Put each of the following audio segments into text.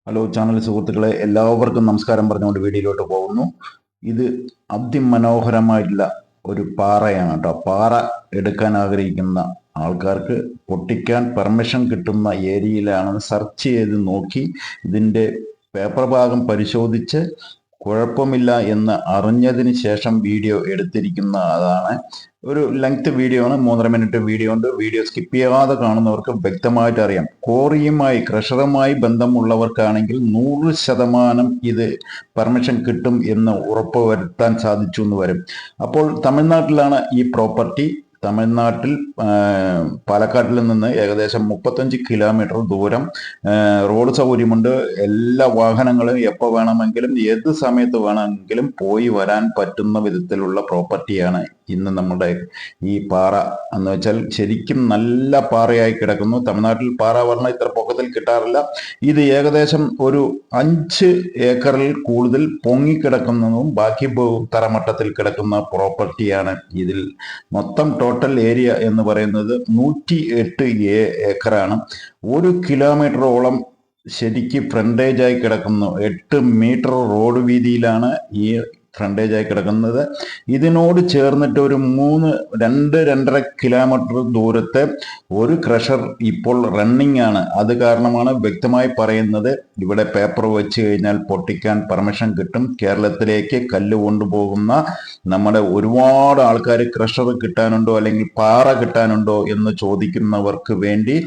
Hello channel സുഹൃത്തുക്കളെ, എല്ലാവർക്കും നമസ്കാരം പറഞ്ഞുകൊണ്ട് വീഡിയോയിലോട്ട് പോകുന്നു. ഇത് അതിമനോഹരമായിട്ടുള്ള ഒരു പാറയാണ് കേട്ടോ. പാറ എടുക്കാൻ ആഗ്രഹിക്കുന്ന ആൾക്കാർക്ക് പൊട്ടിക്കാൻ പെർമിഷൻ കിട്ടുന്ന ഏരിയയിലാണ് സെർച്ച് ചെയ്ത് നോക്കി ഇതിൻ്റെ പേപ്പർ ഭാഗം പരിശോധിച്ച് കുഴപ്പമില്ല എന്ന് അറിഞ്ഞതിന് ശേഷം വീഡിയോ എടുത്തിരിക്കുന്ന അതാണ്. ഒരു ലെങ്ത് വീഡിയോ ആണ്, 3.5 മിനിറ്റ് വീഡിയോ ഉണ്ട്. വീഡിയോ സ്കിപ്പ് ചെയ്യാതെ കാണുന്നവർക്ക് വ്യക്തമായിട്ട് അറിയാം. ക്വാറിയുമായി ക്രഷറുമായി ബന്ധമുള്ളവർക്കാണെങ്കിൽ 100% ഇത് പെർമിഷൻ കിട്ടും എന്ന് ഉറപ്പുവരുത്താൻ സാധിച്ചു എന്ന് വരും. അപ്പോൾ തമിഴ്നാട്ടിലാണ് ഈ പ്രോപ്പർട്ടി. തമിഴ്നാട്ടിൽ പാലക്കാട്ടിൽ നിന്ന് ഏകദേശം 35 കിലോമീറ്റർ ദൂരം റോഡ് സൗകര്യമുണ്ട്. എല്ലാ വാഹനങ്ങളും എപ്പോൾ വേണമെങ്കിലും ഏത് സമയത്ത് വേണമെങ്കിലും പോയി വരാൻ പറ്റുന്ന വിധത്തിലുള്ള പ്രോപ്പർട്ടിയാണ് ഇന്ന് നമ്മുടെ ഈ പാറ എന്ന് വെച്ചാൽ ശരിക്കും നല്ല പാറയായി കിടക്കുന്നു. തമിഴ്നാട്ടിൽ പാറ പറഞ്ഞാൽ ഇത്ര പൊക്കത്തിൽ കിട്ടാറില്ല. ഇത് ഏകദേശം ഒരു 5 ഏക്കറിൽ കൂടുതൽ പൊങ്ങിക്കിടക്കുന്നതും ബാക്കി തറമട്ടത്തിൽ കിടക്കുന്ന പ്രോപ്പർട്ടിയാണ്. ഇതിൽ മൊത്തം ടോട്ടൽ ഏരിയ എന്ന് പറയുന്നത് 108 ഏക്കറാണ്. 1 കിലോമീറ്ററോളം ശരിക്ക് ഫ്രണ്ടേജായി കിടക്കുന്നു. 8 മീറ്റർ റോഡ് വീതിയിലാണ് ഈ ഫ്രണ്ടേജായി കിടക്കുന്നത്. ഇതിനോട് ചേർന്നിട്ട് ഒരു 2-2.5 കിലോമീറ്റർ ദൂരത്തെ ഒരു ക്രഷർ ഇപ്പോൾ റണ്ണിങ് ആണ്. അത് കാരണമാണ് വ്യക്തമായി പറയുന്നത് ഇവിടെ പേപ്പർ വെച്ച് കഴിഞ്ഞാൽ പൊട്ടിക്കാൻ പെർമിഷൻ കിട്ടും. കേരളത്തിലേക്ക് കല്ല് കൊണ്ടുപോകുന്ന നമ്മുടെ ഒരുപാട് ആൾക്കാർ ക്രഷർ കിട്ടാനുണ്ടോ അല്ലെങ്കിൽ പാറ കിട്ടാനുണ്ടോ എന്ന് ചോദിക്കുന്നവർക്ക് വേണ്ടി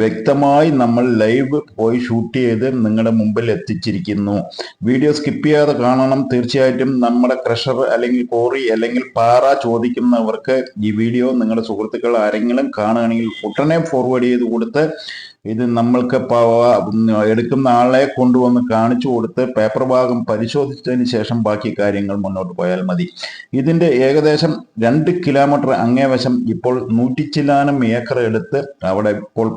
വ്യക്തമായി നമ്മൾ ലൈവ് പോയി ഷൂട്ട് ചെയ്ത് നിങ്ങളുടെ മുമ്പിൽ എത്തിച്ചിരിക്കുന്നു. വീഡിയോ സ്കിപ്പ് ചെയ്യാതെ കാണണം. തീർച്ചയായിട്ടും നമ്മുടെ ക്രഷർ അല്ലെങ്കിൽ കോറി അല്ലെങ്കിൽ പാറ ചോദിക്കുന്നവർക്ക് ഈ വീഡിയോ നിങ്ങളുടെ സുഹൃത്തുക്കൾ ആരെങ്കിലും കാണുകയാണെങ്കിൽ ഉടനെ ഫോർവേഡ് ചെയ്ത് കൊടുത്ത് ഇത് നമ്മൾക്ക് എടുക്കുന്ന ആളെ കൊണ്ടുവന്ന് കാണിച്ചു കൊടുത്ത് പേപ്പർ ഭാഗം പരിശോധിച്ചതിന് ശേഷം ബാക്കി കാര്യങ്ങൾ മുന്നോട്ട് പോയാൽ മതി. ഇതിന്റെ ഏകദേശം 2 കിലോമീറ്റർ അങ്ങേവശം ഇപ്പോൾ 100 ചില്ലാനം ഏക്കർ എടുത്ത് അവിടെ ഇപ്പോൾ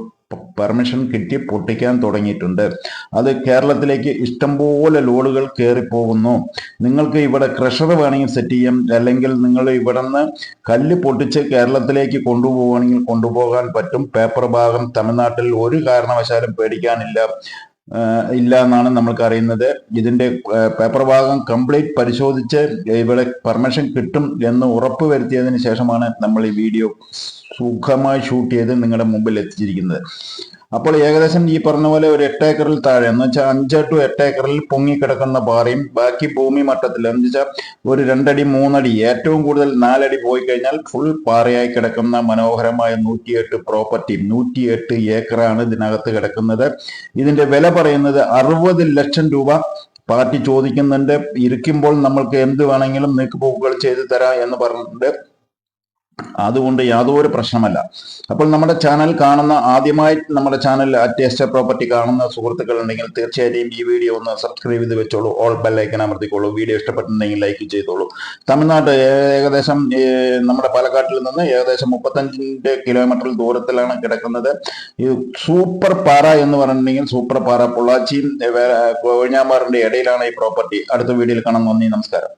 പെർമിഷൻ കിട്ടി പൊട്ടിക്കാൻ തുടങ്ങിയിട്ടുണ്ട്. അത് കേരളത്തിലേക്ക് ഇഷ്ടംപോലെ ലോഡുകൾ കയറിപ്പോകുന്നു. നിങ്ങൾക്ക് ഇവിടെ ക്രഷർ വേണമെങ്കിൽ സെറ്റ് ചെയ്യാം, അല്ലെങ്കിൽ നിങ്ങൾ ഇവിടെ നിന്ന് കല്ല് പൊട്ടിച്ച് കേരളത്തിലേക്ക് കൊണ്ടുപോവുകയാണെങ്കിൽ കൊണ്ടുപോകാൻ പറ്റും. പേപ്പർ ഭാഗം തമിഴ്നാട്ടിൽ ഒരു കാരണവശാലും പേടിക്കാനില്ല എന്നാണ് നമ്മൾക്ക് അറിയുന്നത്. ഇതിന്റെ പേപ്പർ ഭാഗം കംപ്ലീറ്റ് പരിശോധിച്ച് ഇവിടെ പെർമിഷൻ കിട്ടും എന്ന് ഉറപ്പ് വരുത്തിയതിന് ശേഷമാണ് നമ്മൾ ഈ വീഡിയോ സുഖമായി ഷൂട്ട് ചെയ്ത് നിങ്ങളുടെ മുമ്പിൽ എത്തിച്ചിരിക്കുന്നത്. അപ്പോൾ ഏകദേശം ഈ പറഞ്ഞ പോലെ ഒരു 8 ഏക്കറിൽ താഴെ എന്ന് വെച്ചാൽ 5 to 8 ഏക്കറിൽ പൊങ്ങിക്കിടക്കുന്ന പാറയും ബാക്കി ഭൂമി മട്ടത്തിൽ എന്ന് വെച്ചാൽ ഒരു 2 അടി 3 അടി ഏറ്റവും കൂടുതൽ 4 അടി പോയി കഴിഞ്ഞാൽ ഫുൾ പാറയായി കിടക്കുന്ന മനോഹരമായ 108 പ്രോപ്പർട്ടി 108 ഏക്കറാണ് ഇതിനകത്ത് കിടക്കുന്നത്. ഇതിന്റെ വില പറയുന്നത് 60 ലക്ഷം രൂപ പാർട്ടി ചോദിക്കുന്നുണ്ട്. ഇരിക്കുമ്പോൾ നമ്മൾക്ക് എന്ത് വേണമെങ്കിലും നീക്കുപോക്കുകൾ ചെയ്തു തരാം എന്ന് പറഞ്ഞിട്ടുണ്ട്. അതുകൊണ്ട് യാതൊരു പ്രശ്നമല്ല. അപ്പോൾ നമ്മുടെ ചാനൽ കാണുന്ന ആദ്യമായി നമ്മുടെ ചാനൽ ടേസ്റ്റ് പ്രോപ്പർട്ടി കാണുന്ന സുഹൃത്തുക്കൾ ഉണ്ടെങ്കിൽ തീർച്ചയായും ഈ വീഡിയോ ഒന്ന് സബ്സ്ക്രൈബ് ചെയ്ത് വെച്ചോളൂ. ഓൾ ബെൽ ഐക്കൺ അമർത്തിക്കോളൂ. വീഡിയോ ഇഷ്ടപ്പെട്ടിട്ടുണ്ടെങ്കിൽ ലൈക്ക് ചെയ്തോളൂ. തമിഴ്നാട് ഏകദേശം നമ്മുടെ പാലക്കാട്ടിൽ നിന്ന് ഏകദേശം 35 കിലോമീറ്റർ ദൂരത്തിലാണ് കിടക്കുന്നത്. ഈ സൂപ്പർ പാറ എന്ന് പറഞ്ഞിട്ടുണ്ടെങ്കിൽ സൂപ്പർ പാറ പൊള്ളാച്ചിയും കൊഴിഞ്ഞാമ്പാറിന്റെ ഇടയിലാണ് ഈ പ്രോപ്പർട്ടി. അടുത്ത വീഡിയോയിൽ കാണാൻ നന്ദി, നമസ്കാരം.